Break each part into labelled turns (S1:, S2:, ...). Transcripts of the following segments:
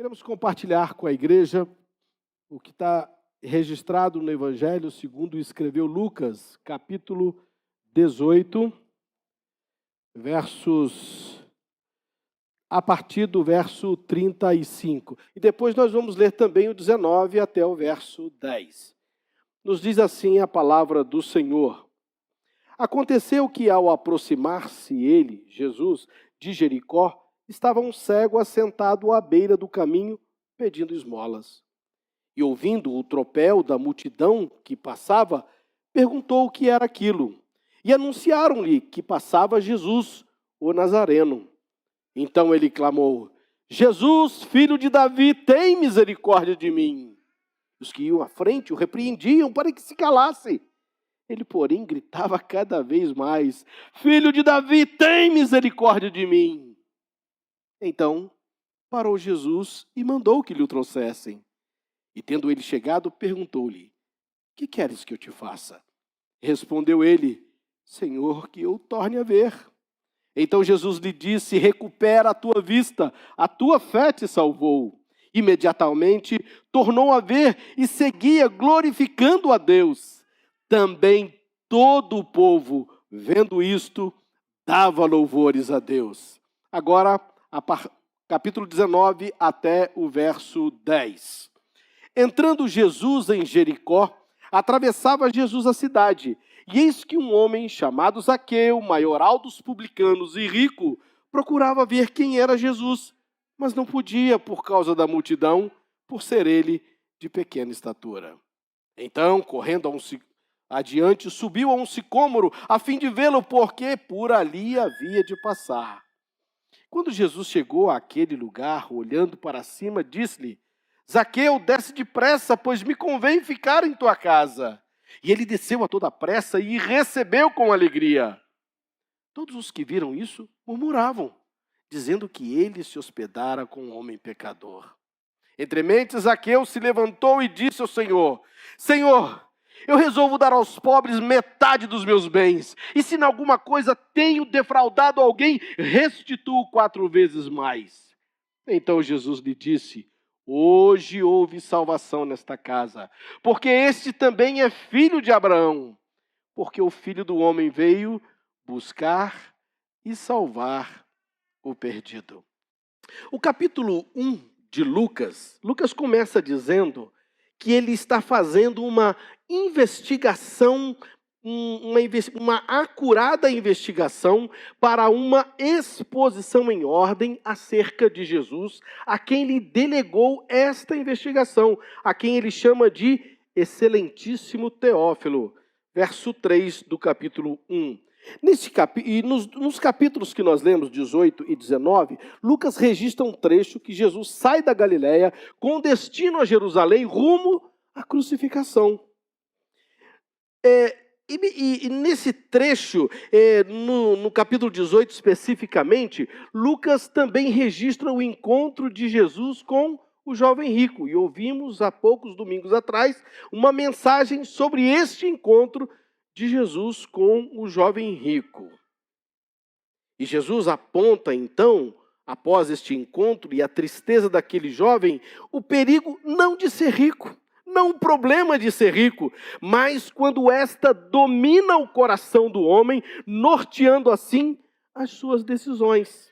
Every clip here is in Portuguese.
S1: Queremos compartilhar com a igreja o que está registrado no Evangelho segundo escreveu Lucas, capítulo 18, a partir do verso 35. E depois nós vamos ler também o 19 até o verso 10. Nos diz assim a palavra do Senhor. Aconteceu que ao aproximar-se ele, Jesus, de Jericó, estava um cego assentado à beira do caminho, pedindo esmolas. E ouvindo o tropel da multidão que passava, perguntou o que era aquilo. E anunciaram-lhe que passava Jesus, o Nazareno. Então ele clamou: Jesus, filho de Davi, tem misericórdia de mim. Os que iam à frente o repreendiam para que se calasse. Ele, porém, gritava cada vez mais: Filho de Davi, tem misericórdia de mim. Então parou Jesus e mandou que lhe o trouxessem. E tendo ele chegado, perguntou-lhe: Que queres que eu te faça? Respondeu ele: Senhor, que eu torne a ver. Então Jesus lhe disse: Recupera a tua vista, a tua fé te salvou. Imediatamente tornou a ver e seguia glorificando a Deus. Também todo o povo, vendo isto, dava louvores a Deus. Agora, capítulo 19 até o verso 10. Entrando Jesus em Jericó, atravessava Jesus a cidade. E eis que um homem chamado Zaqueu, maioral dos publicanos e rico, procurava ver quem era Jesus, mas não podia por causa da multidão, por ser ele de pequena estatura. Então, correndo adiante, subiu a um sicômoro, a fim de vê-lo, porque por ali havia de passar. Quando Jesus chegou àquele lugar, olhando para cima, disse-lhe: Zaqueu, desce depressa, pois me convém ficar em tua casa. E ele desceu a toda pressa e recebeu com alegria. Todos os que viram isso murmuravam, dizendo que ele se hospedara com um homem pecador. Entremente, Zaqueu se levantou e disse ao Senhor: Senhor, eu resolvo dar aos pobres metade dos meus bens, e se em alguma coisa tenho defraudado alguém, restituo 4 vezes mais. Então Jesus lhe disse: Hoje houve salvação nesta casa, porque este também é filho de Abraão, porque o Filho do Homem veio buscar e salvar o perdido. O capítulo 1 de Lucas começa dizendo que ele está fazendo uma investigação, uma acurada investigação para uma exposição em ordem acerca de Jesus, a quem ele delegou esta investigação, a quem ele chama de Excelentíssimo Teófilo, verso 3 do capítulo 1. Nos capítulos que nós lemos, 18 e 19, Lucas registra um trecho que Jesus sai da Galileia com destino a Jerusalém, rumo à crucificação. E nesse trecho, no capítulo 18 especificamente, Lucas também registra o encontro de Jesus com o jovem rico. E ouvimos há poucos domingos atrás uma mensagem sobre este encontro de Jesus com o jovem rico. E Jesus aponta então, após este encontro e a tristeza daquele jovem, o perigo não de ser rico, não o problema de ser rico, mas quando esta domina o coração do homem, norteando assim as suas decisões.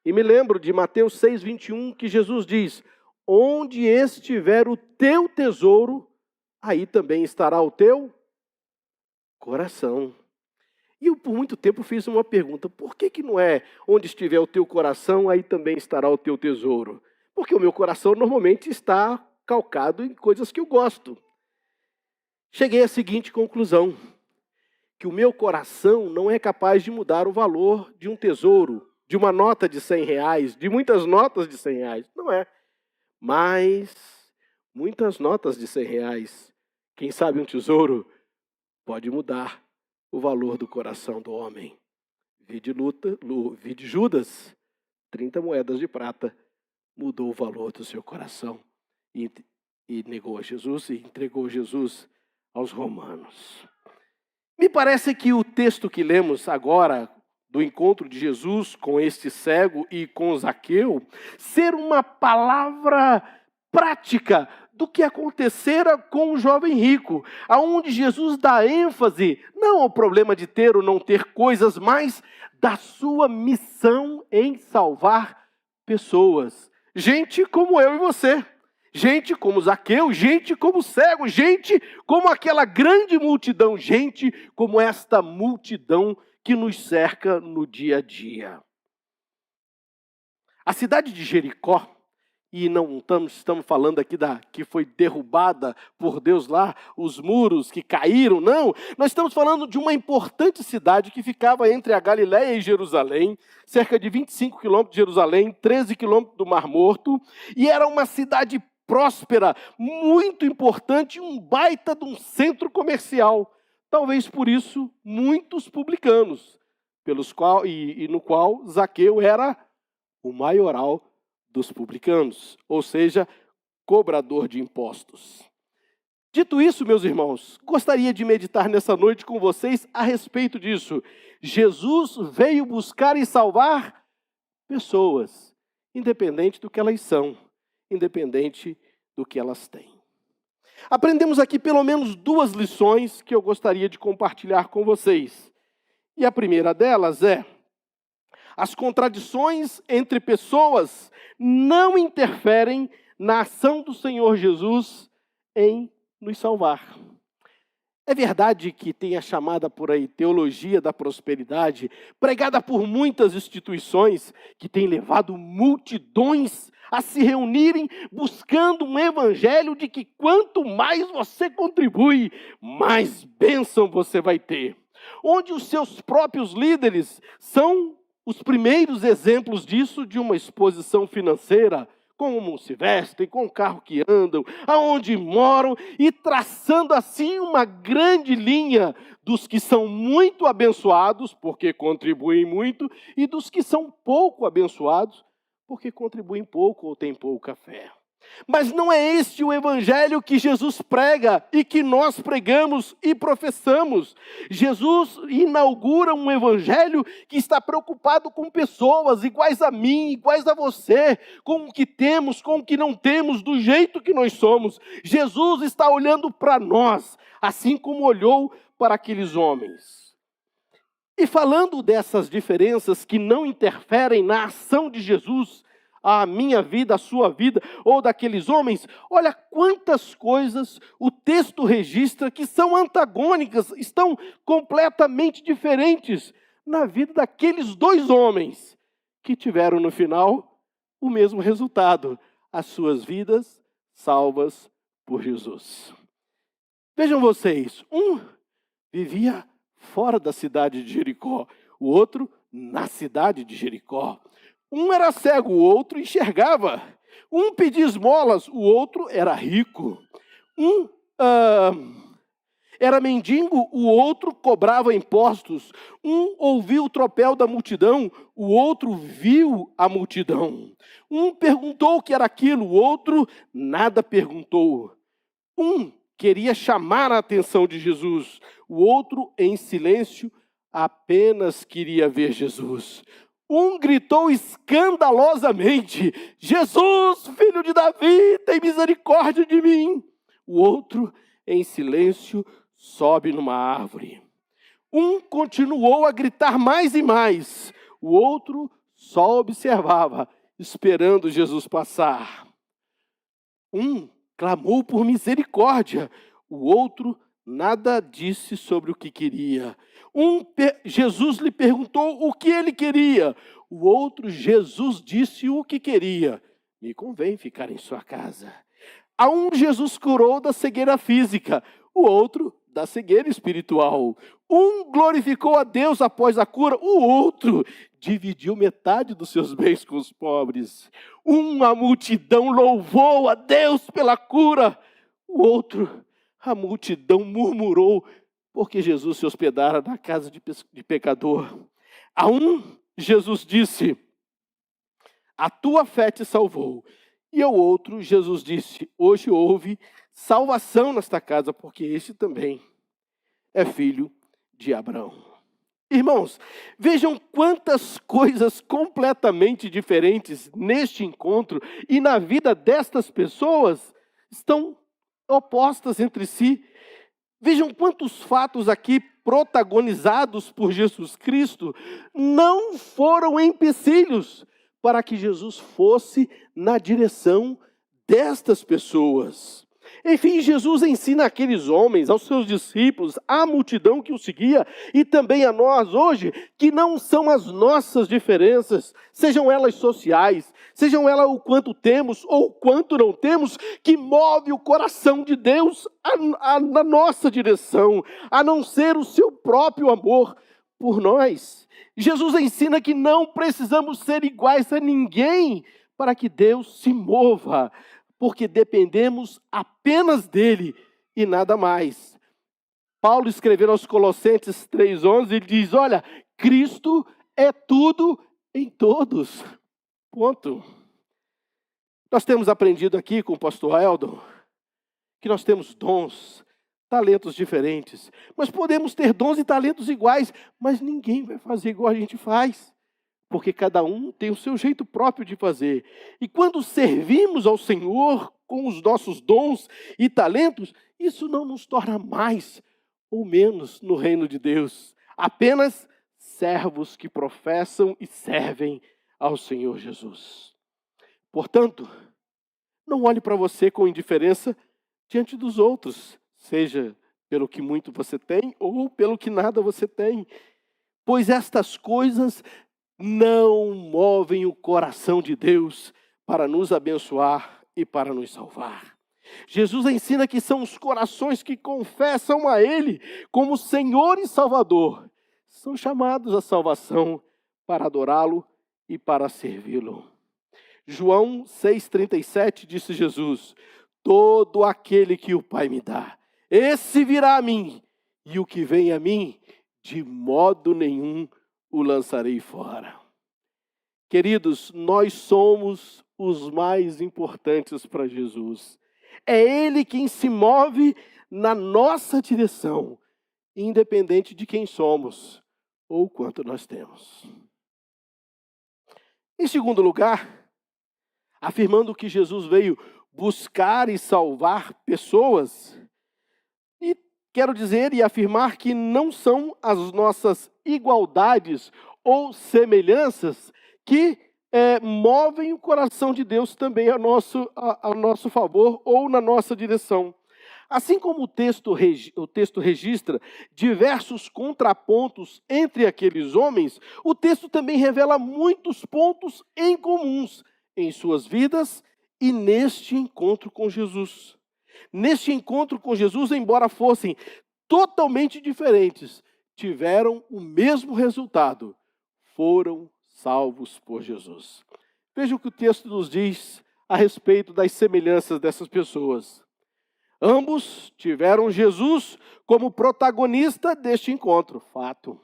S1: E me lembro de Mateus 6:21, que Jesus diz: Onde estiver o teu tesouro, aí também estará o teu coração. E eu por muito tempo fiz uma pergunta: por que não é onde estiver o teu coração, aí também estará o teu tesouro? Porque o meu coração normalmente está calcado em coisas que eu gosto. Cheguei à seguinte conclusão: que o meu coração não é capaz de mudar o valor de um tesouro, de uma nota de R$100, de muitas notas de R$100. Não é. Mas muitas notas de R$100, quem sabe um tesouro, pode mudar o valor do coração do homem. Vide Judas, 30 moedas de prata, mudou o valor do seu coração e negou a Jesus e entregou Jesus aos romanos. Me parece que o texto que lemos agora, do encontro de Jesus com este cego e com Zaqueu ser uma palavra prática do que acontecera com o jovem rico, aonde Jesus dá ênfase não ao problema de ter ou não ter coisas, mas da sua missão em salvar pessoas. Gente como eu e você, gente como Zaqueu, gente como cego, gente como aquela grande multidão, gente como esta multidão que nos cerca no dia a dia. A cidade de Jericó, e não estamos falando aqui que foi derrubada por Deus lá, os muros que caíram, não. Nós estamos falando de uma importante cidade que ficava entre a Galiléia e Jerusalém, cerca de 25 quilômetros de Jerusalém, 13 quilômetros do Mar Morto, e era uma cidade próspera, muito importante, um baita de um centro comercial. Talvez por isso, muitos publicanos, no qual Zaqueu era o maioral dos publicanos, ou seja, cobrador de impostos. Dito isso, meus irmãos, gostaria de meditar nessa noite com vocês a respeito disso. Jesus veio buscar e salvar pessoas, independente do que elas são, independente do que elas têm. Aprendemos aqui pelo menos 2 lições que eu gostaria de compartilhar com vocês. E a primeira delas é: as contradições entre pessoas não interferem na ação do Senhor Jesus em nos salvar. É verdade que tem a chamada por aí teologia da prosperidade, pregada por muitas instituições, que tem levado multidões a se reunirem buscando um evangelho de que quanto mais você contribui, mais bênção você vai ter. Onde os seus próprios líderes são os primeiros exemplos disso, de uma exposição financeira, como se vestem, com o carro que andam, aonde moram, e traçando assim uma grande linha dos que são muito abençoados, porque contribuem muito, e dos que são pouco abençoados, porque contribuem pouco ou têm pouca fé. Mas não é este o evangelho que Jesus prega e que nós pregamos e professamos. Jesus inaugura um evangelho que está preocupado com pessoas iguais a mim, iguais a você, com o que temos, com o que não temos, do jeito que nós somos. Jesus está olhando para nós, assim como olhou para aqueles homens. E falando dessas diferenças que não interferem na ação de Jesus, a minha vida, a sua vida, ou daqueles homens, olha quantas coisas o texto registra que são antagônicas, estão completamente diferentes na vida daqueles 2 homens que tiveram no final o mesmo resultado, as suas vidas salvas por Jesus. Vejam vocês, um vivia fora da cidade de Jericó, o outro na cidade de Jericó. Um era cego, o outro enxergava. Um pedia esmolas, o outro era rico. Um era mendigo, o outro cobrava impostos. Um ouviu o tropel da multidão, o outro viu a multidão. Um perguntou o que era aquilo, o outro nada perguntou. Um queria chamar a atenção de Jesus, o outro, em silêncio, apenas queria ver Jesus. Um gritou escandalosamente: Jesus, filho de Davi, tem misericórdia de mim. O outro, em silêncio, sobe numa árvore. Um continuou a gritar mais e mais. O outro só observava, esperando Jesus passar. Um clamou por misericórdia. O outro nada disse sobre o que queria. Jesus lhe perguntou o que ele queria. O outro, Jesus disse o que queria. Me convém ficar em sua casa. A um, Jesus curou da cegueira física. O outro, da cegueira espiritual. Um glorificou a Deus após a cura. O outro dividiu metade dos seus bens com os pobres. Uma multidão louvou a Deus pela cura. O outro, a multidão murmurou porque Jesus se hospedara na casa de pecador. A um, Jesus disse: a tua fé te salvou. E ao outro, Jesus disse: hoje houve salvação nesta casa, porque este também é filho de Abraão. Irmãos, vejam quantas coisas completamente diferentes neste encontro e na vida destas pessoas estão opostas entre si. Vejam quantos fatos aqui protagonizados por Jesus Cristo não foram empecilhos para que Jesus fosse na direção destas pessoas. Enfim, Jesus ensina àqueles homens, aos seus discípulos, à multidão que o seguia e também a nós hoje, que não são as nossas diferenças, sejam elas sociais, sejam elas o quanto temos ou o quanto não temos, que move o coração de Deus na nossa direção, a não ser o seu próprio amor por nós. Jesus ensina que não precisamos ser iguais a ninguém para que Deus se mova, porque dependemos apenas dele e nada mais. Paulo escreveu aos Colossenses 3,11, ele diz, olha, Cristo é tudo em todos. Ponto. Nós temos aprendido aqui com o pastor Eldon, que nós temos dons, talentos diferentes. Mas podemos ter dons e talentos iguais, mas ninguém vai fazer igual a gente faz. Porque cada um tem o seu jeito próprio de fazer. E quando servimos ao Senhor com os nossos dons e talentos, isso não nos torna mais ou menos no reino de Deus. Apenas servos que professam e servem ao Senhor Jesus. Portanto, não olhe para você com indiferença diante dos outros, seja pelo que muito você tem ou pelo que nada você tem. Pois estas coisas não movem o coração de Deus para nos abençoar e para nos salvar. Jesus ensina que são os corações que confessam a Ele como Senhor e Salvador. São chamados à salvação para adorá-lo e para servi-lo. João 6,37 disse Jesus, todo aquele que o Pai me dá, esse virá a mim, e o que vem a mim, de modo nenhum o lançarei fora. Queridos, nós somos os mais importantes para Jesus. É Ele quem se move na nossa direção, independente de quem somos ou quanto nós temos. Em segundo lugar, afirmando que Jesus veio buscar e salvar pessoas, e quero dizer e afirmar que não são as nossas igualdades ou semelhanças que movem o coração de Deus também a nosso favor ou na nossa direção. Assim como o texto registra diversos contrapontos entre aqueles homens, o texto também revela muitos pontos em comuns em suas vidas e neste encontro com Jesus. Neste encontro com Jesus, embora fossem totalmente diferentes, tiveram o mesmo resultado, foram salvos por Jesus. Veja o que o texto nos diz a respeito das semelhanças dessas pessoas. Ambos tiveram Jesus como protagonista deste encontro, fato.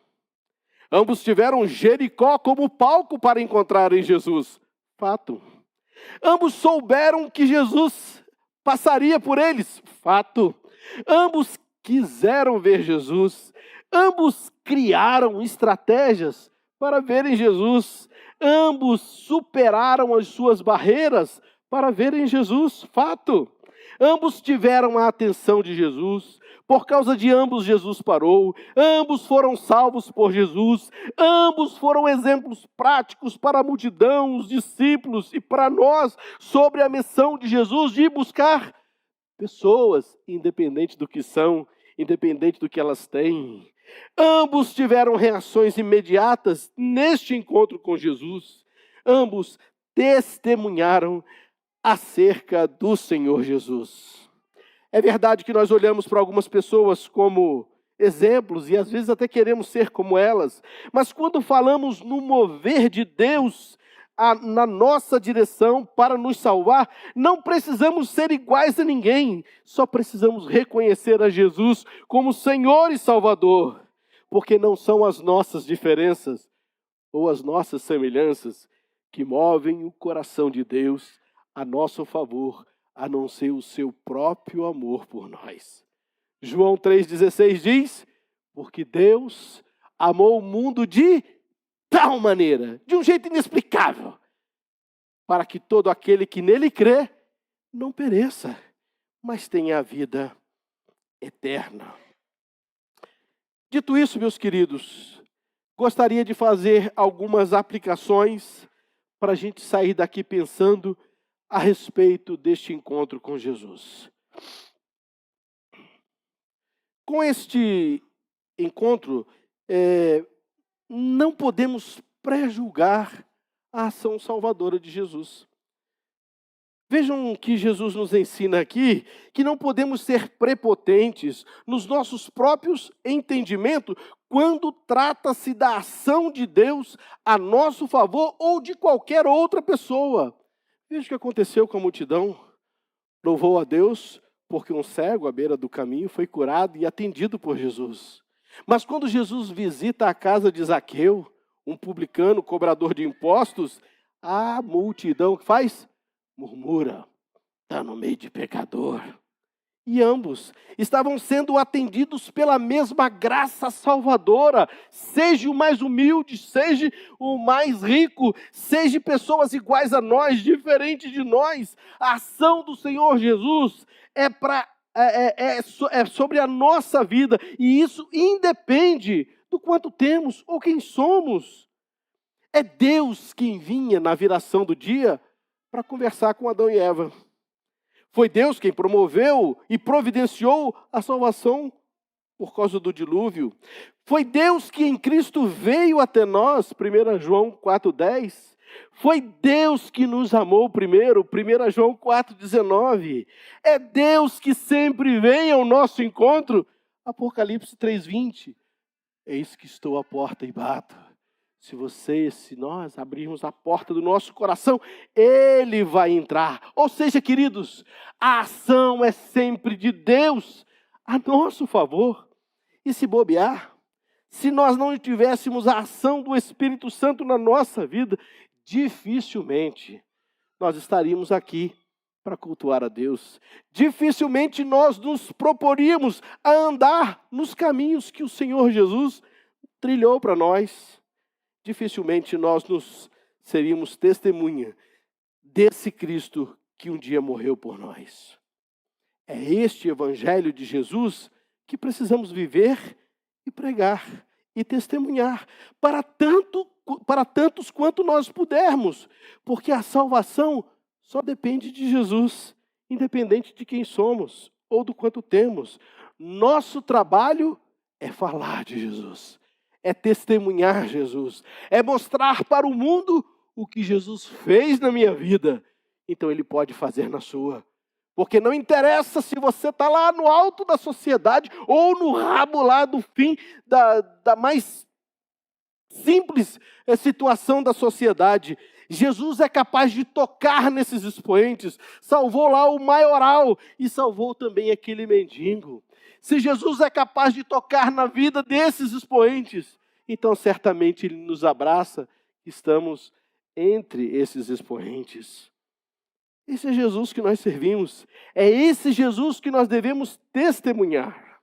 S1: Ambos tiveram Jericó como palco para encontrarem Jesus, fato. Ambos souberam que Jesus passaria por eles, fato. Ambos quiseram ver Jesus. Ambos criaram estratégias para verem Jesus. Ambos superaram as suas barreiras para verem Jesus, fato. Ambos tiveram a atenção de Jesus. Por causa de ambos, Jesus parou. Ambos foram salvos por Jesus. Ambos foram exemplos práticos para a multidão, os discípulos e para nós sobre a missão de Jesus de buscar pessoas, independente do que são, independente do que elas têm. Ambos tiveram reações imediatas neste encontro com Jesus. Ambos testemunharam acerca do Senhor Jesus. É verdade que nós olhamos para algumas pessoas como exemplos e às vezes até queremos ser como elas, mas quando falamos no mover de Deus na nossa direção para nos salvar, não precisamos ser iguais a ninguém, só precisamos reconhecer a Jesus como Senhor e Salvador, porque não são as nossas diferenças ou as nossas semelhanças que movem o coração de Deus a nosso favor, a não ser o seu próprio amor por nós. João 3,16 diz, porque Deus amou o mundo de tal maneira, de um jeito inexplicável, para que todo aquele que nele crê não pereça, mas tenha a vida eterna. Dito isso, meus queridos, gostaria de fazer algumas aplicações para a gente sair daqui pensando a respeito deste encontro com Jesus. Com este encontro, não podemos pré-julgar a ação salvadora de Jesus. Vejam que Jesus nos ensina aqui que não podemos ser prepotentes nos nossos próprios entendimentos quando trata-se da ação de Deus a nosso favor ou de qualquer outra pessoa. Veja o que aconteceu com a multidão. Louvou a Deus porque um cego à beira do caminho foi curado e atendido por Jesus. Mas quando Jesus visita a casa de Zaqueu, um publicano, cobrador de impostos, a multidão que faz? Murmura, está no meio de pecador. E ambos estavam sendo atendidos pela mesma graça salvadora. Seja o mais humilde, seja o mais rico, seja pessoas iguais a nós, diferentes de nós. A ação do Senhor Jesus é sobre a nossa vida. E isso independe do quanto temos ou quem somos. É Deus quem vinha na viração do dia para conversar com Adão e Eva. Foi Deus quem promoveu e providenciou a salvação por causa do dilúvio. Foi Deus que em Cristo veio até nós, 1 João 4,10. Foi Deus que nos amou primeiro, 1 João 4,19. É Deus que sempre vem ao nosso encontro, Apocalipse 3,20. Eis que estou à porta e bato. Se nós abrirmos a porta do nosso coração, Ele vai entrar. Ou seja, queridos, a ação é sempre de Deus a nosso favor. E se bobear, se nós não tivéssemos a ação do Espírito Santo na nossa vida, dificilmente nós estaríamos aqui para cultuar a Deus. Dificilmente nós nos proporíamos a andar nos caminhos que o Senhor Jesus trilhou para nós. Dificilmente nós seríamos testemunha desse Cristo que um dia morreu por nós. É este Evangelho de Jesus que precisamos viver e pregar e testemunhar para tantos quanto nós pudermos, porque a salvação só depende de Jesus, independente de quem somos ou do quanto temos. Nosso trabalho é falar de Jesus. É testemunhar Jesus, é mostrar para o mundo o que Jesus fez na minha vida. Então Ele pode fazer na sua. Porque não interessa se você está lá no alto da sociedade ou no rabo lá do fim da mais simples situação da sociedade. Jesus é capaz de tocar nesses expoentes. Salvou lá o maioral e salvou também aquele mendigo. Se Jesus é capaz de tocar na vida desses expoentes, então certamente Ele nos abraça, estamos entre esses expoentes. Esse é Jesus que nós servimos, é esse Jesus que nós devemos testemunhar.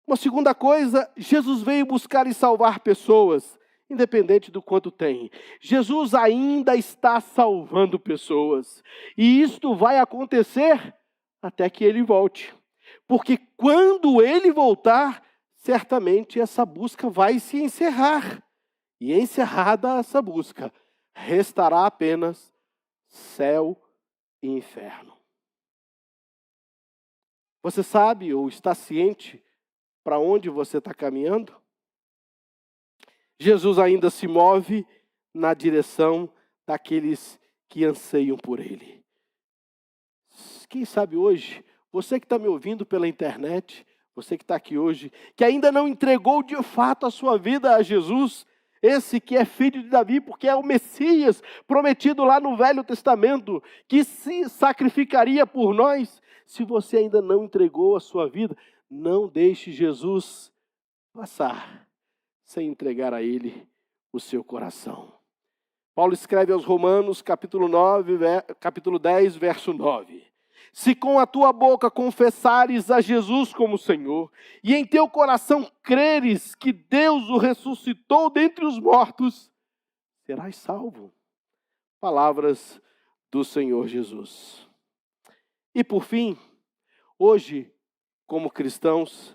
S1: Uma segunda coisa, Jesus veio buscar e salvar pessoas, independente do quanto tem. Jesus ainda está salvando pessoas, e isto vai acontecer até que Ele volte. Porque quando Ele voltar, certamente essa busca vai se encerrar. E encerrada essa busca, restará apenas céu e inferno. Você sabe ou está ciente para onde você está caminhando? Jesus ainda se move na direção daqueles que anseiam por Ele. Quem sabe hoje, você que está me ouvindo pela internet, você que está aqui hoje, que ainda não entregou de fato a sua vida a Jesus, esse que é filho de Davi, porque é o Messias prometido lá no Velho Testamento, que se sacrificaria por nós. Se você ainda não entregou a sua vida, não deixe Jesus passar sem entregar a Ele o seu coração. Paulo escreve aos Romanos, capítulo 10, verso 9. Se com a tua boca confessares a Jesus como Senhor, e em teu coração creres que Deus o ressuscitou dentre os mortos, serás salvo. Palavras do Senhor Jesus. E por fim, hoje, como cristãos,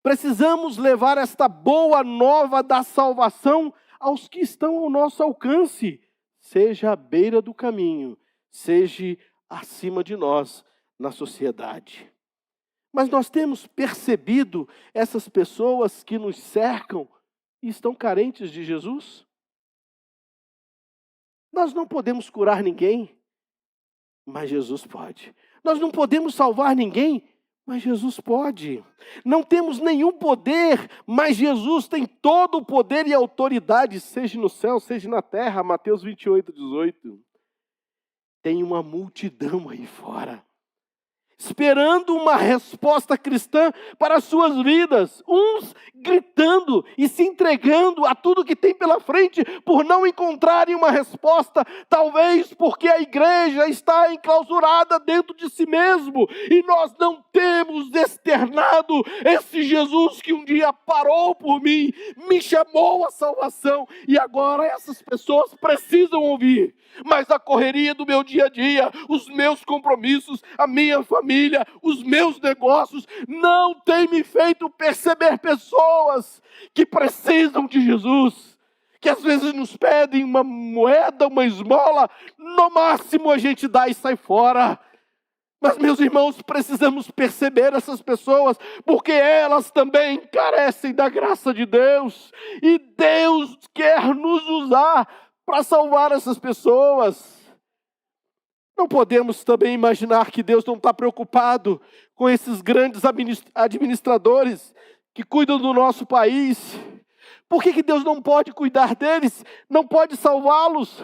S1: precisamos levar esta boa nova da salvação aos que estão ao nosso alcance, seja à beira do caminho, seja acima de nós na sociedade. Mas nós temos percebido essas pessoas que nos cercam e estão carentes de Jesus? Nós não podemos curar ninguém, mas Jesus pode. Nós não podemos salvar ninguém, mas Jesus pode. Não temos nenhum poder, mas Jesus tem todo o poder e autoridade, seja no céu, seja na terra. Mateus 28:18. Tem uma multidão aí fora, esperando uma resposta cristã para as suas vidas. Uns gritando e se entregando a tudo que tem pela frente por não encontrarem uma resposta, talvez porque a igreja está enclausurada dentro de si mesmo e nós não temos externado esse Jesus que um dia parou por mim, me chamou à salvação e agora essas pessoas precisam ouvir. Mas a correria do meu dia a dia, os meus compromissos, a minha família, os meus negócios, não tem me feito perceber pessoas que precisam de Jesus, que às vezes nos pedem uma moeda, uma esmola, no máximo a gente dá e sai fora. Mas, meus irmãos, precisamos perceber essas pessoas, porque elas também carecem da graça de Deus, e Deus quer nos usar para salvar essas pessoas. Não podemos também imaginar que Deus não está preocupado com esses grandes administradores que cuidam do nosso país. Por que Deus não pode cuidar deles? Não pode salvá-los?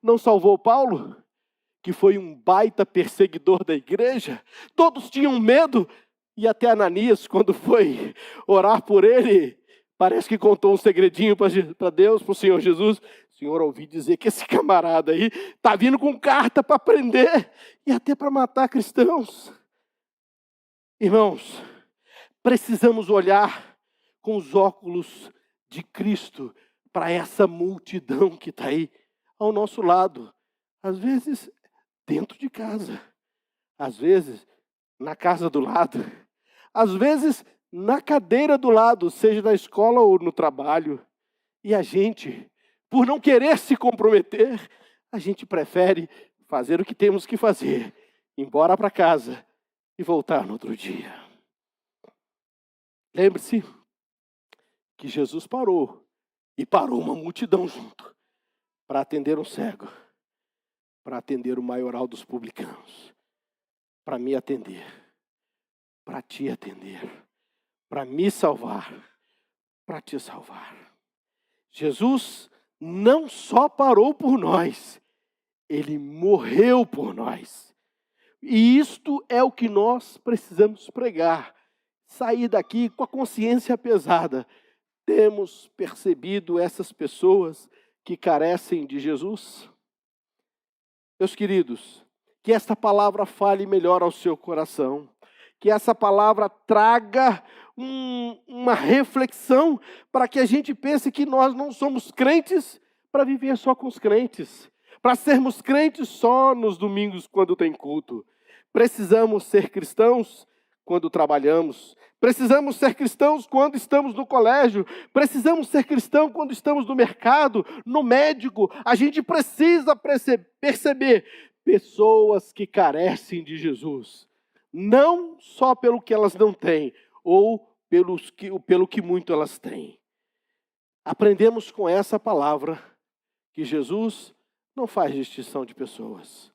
S1: Não salvou Paulo, que foi um baita perseguidor da igreja? Todos tinham medo, e até Ananias, quando foi orar por ele, parece que contou um segredinho para Deus, para o Senhor Jesus. Senhor, ouvi dizer que esse camarada aí está vindo com carta para prender e até para matar cristãos. Irmãos, precisamos olhar com os óculos de Cristo para essa multidão que está aí ao nosso lado. Às vezes dentro de casa, às vezes na casa do lado, às vezes na cadeira do lado, seja na escola ou no trabalho. E a gente, por não querer se comprometer, a gente prefere fazer o que temos que fazer, ir embora para casa e voltar no outro dia. Lembre-se que Jesus parou, e parou uma multidão junto, para atender um cego, para atender o maioral dos publicanos, para me atender, para te atender, para me salvar, para te salvar. Jesus não só parou por nós, Ele morreu por nós. E isto é o que nós precisamos pregar. Sair daqui com a consciência pesada. Temos percebido essas pessoas que carecem de Jesus? Meus queridos, que esta palavra fale melhor ao seu coração. Que essa palavra traga uma reflexão para que a gente pense que nós não somos crentes para viver só com os crentes, para sermos crentes só nos domingos quando tem culto. Precisamos ser cristãos quando trabalhamos, precisamos ser cristãos quando estamos no colégio, precisamos ser cristãos quando estamos no mercado, no médico. A gente precisa perceber pessoas que carecem de Jesus. Não só pelo que elas não têm, ou pelo que muito elas têm. Aprendemos com essa palavra que Jesus não faz distinção de pessoas.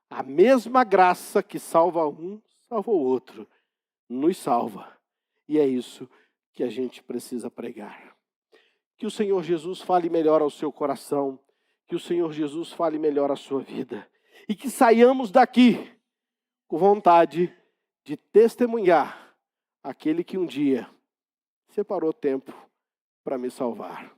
S1: A mesma graça que salva um, salva o outro. Nos salva. E é isso que a gente precisa pregar. Que o Senhor Jesus fale melhor ao seu coração. Que o Senhor Jesus fale melhor à sua vida. E que saiamos daqui com vontade de testemunhar aquele que um dia separou tempo para me salvar.